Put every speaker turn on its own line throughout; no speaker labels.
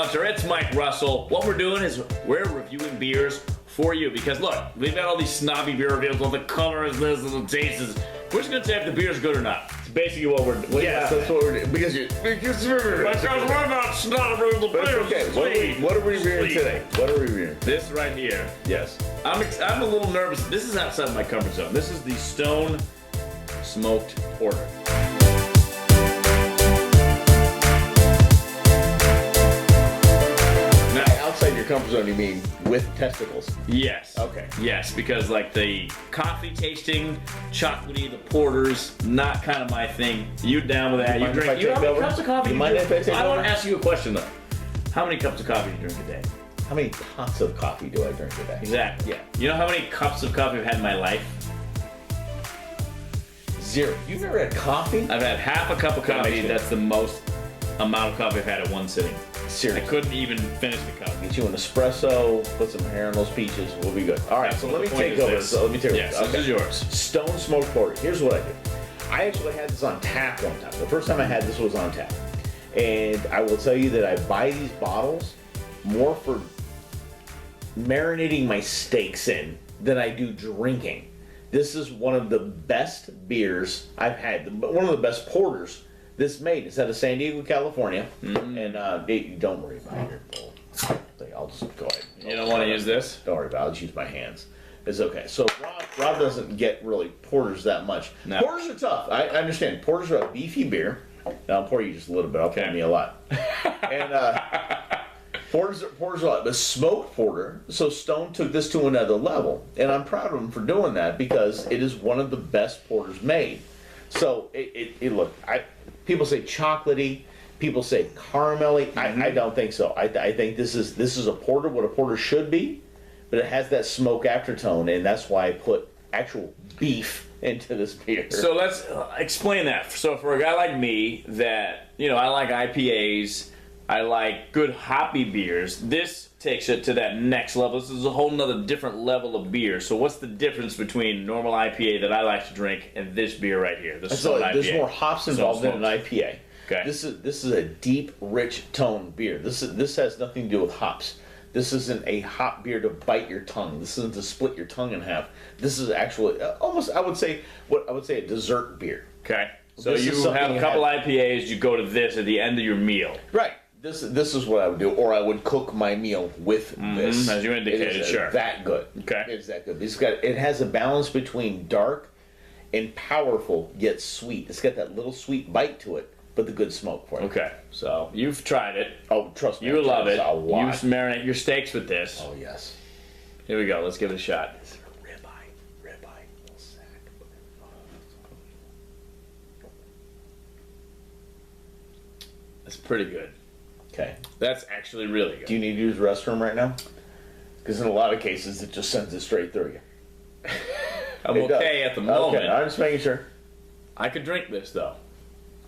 Monster. It's Mike Russell. What we're doing is we're reviewing beers for you because look, we've got all these snobby beer reviews, all the color is this and the taste is. We're just gonna say if the beer's good or not. It's basically what we're doing.
Yes, that's what we're doing. Because we're
not snobby the beer.
Okay, what are we reviewing today? What are we reviewing?
This right here.
Yes.
I'm a little nervous. This is outside my comfort zone. This is the Stone Smoked Porter.
Outside your comfort zone, you mean with testicles?
Yes.
Okay.
Yes, because like the coffee tasting, chocolatey, the porters, not kind of my thing. You down with that? You drink? You know how many cups of coffee? I want to ask you a question though. How many cups of coffee do you drink a day?
How many pots of coffee do I drink a day?
Exactly. Yeah. You know how many cups of coffee I've had in my life?
0. You've never had coffee?
I've had half a cup of coffee. That's the most amount of coffee I've had at one sitting.
Seriously.
I couldn't even finish the cup.
Get you an espresso, put some hair on those peaches, we'll be good. All right, so let me take over.
Yes, this is yours.
Stone Smoked Porter. Here's what I do. I actually had this on tap one time. The first time I had this was on tap. And I will tell you that I buy these bottles more for marinating my steaks in than I do drinking. This is one of the best beers I've had. One of the best porters this made. It's out of San Diego, California. Mm-hmm. And don't worry about your bowl. I'll just go ahead.
You don't want to use this?
Don't worry about it. I'll just use my hands. It's okay. So Rob doesn't get really porters that much. No. Porters are tough. I understand. Porters are a beefy beer. Now I'll pour you just a little bit. I'll pour me a lot. And porters are a lot. But smoked porter. So Stone took this to another level, and I'm proud of him for doing that because it is one of the best porters made. So look. People say chocolatey. People say caramelly. Mm-hmm. I don't think so. I think this is a porter, what a porter should be, but it has that smoke aftertone, and that's why I put actual beef into this beer.
So let's explain that. So for a guy like me, that I like IPAs, I like good hoppy beers. This takes it to that next level. This is a whole nother different level of beer. So what's the difference between normal IPA that I like to drink and this beer right here? This IPA.
There's more hops involved in an IPA.
Okay.
This is a deep, rich tone beer. This has nothing to do with hops. This isn't a hop beer to bite your tongue. This isn't to split your tongue in half. This is actually almost I would say a dessert beer.
Okay. So you have a couple IPAs. You go to this at the end of your meal.
Right. This is what I would do, or I would cook my meal with this.
As you indicated, sure.
That good.
Okay.
It's that good. It has a balance between dark and powerful, yet sweet. It's got that little sweet bite to it, but the good smoke for it.
Okay. So you've tried it.
Oh, trust me.
You love it. You marinate your steaks with this.
Oh, yes.
Here we go. Let's give it a shot.
Ribeye, little sack.
That's pretty good.
Okay.
That's actually really good.
Do you need to use the restroom right now? Because in a lot of cases, it just sends it straight through you.
I'm okay at the moment.
Okay, I'm just making sure.
I could drink this, though.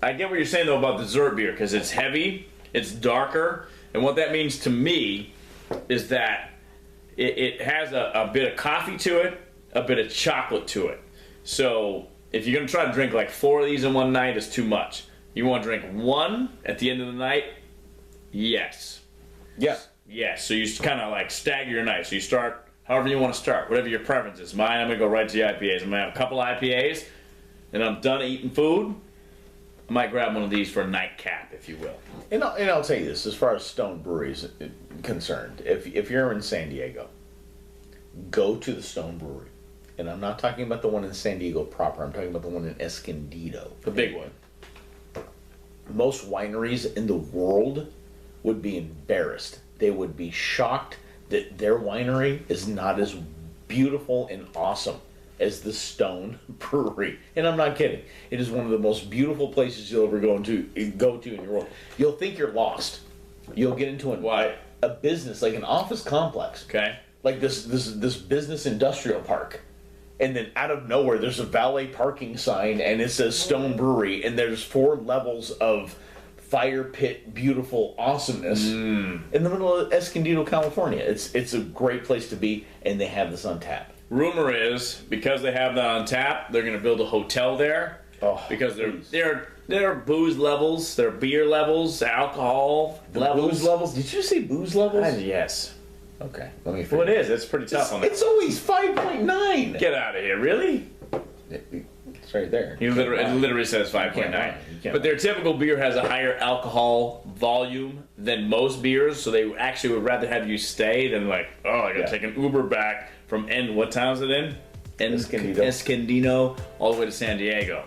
I get what you're saying, though, about dessert beer, because it's heavy, it's darker, and what that means to me is that it has a bit of coffee to it, a bit of chocolate to it. So if you're going to try to drink like 4 of these in one night, it's too much. You want to drink one at the end of the night? Yes.
Yes.
Yes. So you kind of like stagger your night. So you start however you want to start, whatever your preference is. Mine, I'm going to go right to the IPAs. I'm going to have a couple IPAs, and I'm done eating food. I might grab one of these for a nightcap, if you will.
And I'll tell you this, as far as Stone Brewery is concerned, if you're in San Diego, go to the Stone Brewery. And I'm not talking about the one in San Diego proper. I'm talking about the one in Escondido.
The big one.
Most wineries in the world would be embarrassed. They would be shocked that their winery is not as beautiful and awesome as the Stone Brewery. And I'm not kidding. It is one of the most beautiful places you'll ever go to in your world. You'll think you're lost. You'll get into a business, like an office complex.
Okay.
Like this business industrial park. And then out of nowhere, there's a valet parking sign, and it says Stone Brewery, and there's 4 levels of fire pit, beautiful awesomeness in the middle of Escondido, California. It's a great place to be, and they have this on tap.
Rumor is, because they have that on tap, they're going to build a hotel there.
Oh,
because they're are booze levels, there are beer levels, alcohol levels.
Booze levels? Did you say booze levels?
Yes.
Okay, let me.
Well, it is. It's pretty tough on that.
It's always 5.9.
Get out of here! Really?
It's right there.
It literally says 5.9. But their typical beer has a higher alcohol volume than most beers, so they actually would rather have you stay than like, oh, I gotta take an Uber back from what town is it in? Escondido all the way to San Diego.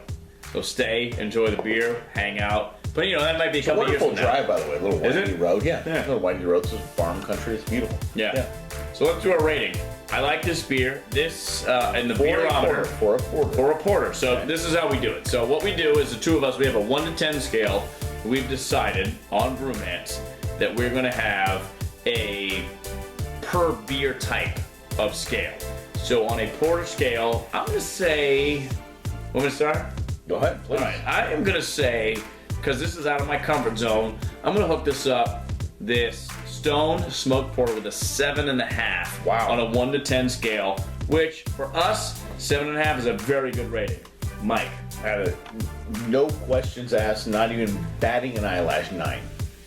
So stay, enjoy the beer, hang out. But that might be a couple years from now.
Wonderful drive, by the way. A little windy road. Yeah.
Yeah.
Little windy road. This is farm country. It's beautiful.
Yeah. So let's do our rating. I like this beer. This in the beerometer
for a porter.
For a porter. So this is how we do it. So what we do is the two of us. We have a 1 to 10 scale. We've decided on Brewmance that we're going to have a per beer type of scale. So on a porter scale, I'm going to say. Want me to start?
Go ahead, please.
All right. I am going to say, because this is out of my comfort zone, I'm going to hook this up. This Stone Smoked Porter with a 7.5 on a 1 to 10 scale, which for us, 7.5 is a very good rating. Mike.
No questions asked, not even batting an eyelash. 9.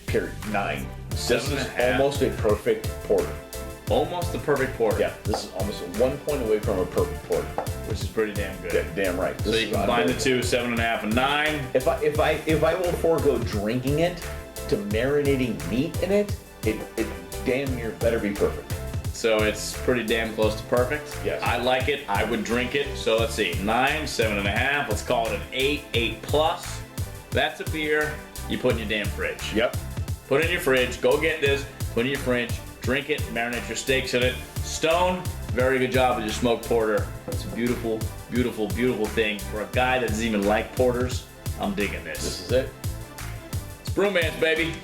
Period. 9. This is almost a perfect porter.
Almost the perfect porter.
Yeah, this is almost 1 point away from a perfect porter.
Which is pretty damn good.
Yeah, damn right.
So you combine the two, 7.5 and 9.
If I will forego drinking it to marinating meat in it, it damn near better be perfect.
So it's pretty damn close to perfect.
Yes.
I like it. I would drink it. So let's see, 9, 7.5. Let's call it an 8, 8 plus. That's a beer you put in your damn fridge.
Yep.
Put it in your fridge. Go get this. Put it in your fridge. Drink it. Marinate your steaks in it. Stone, very good job with your smoked porter. It's a beautiful, beautiful, beautiful thing. For a guy that doesn't even like porters, I'm digging this.
This is it.
It's Brewmance, baby.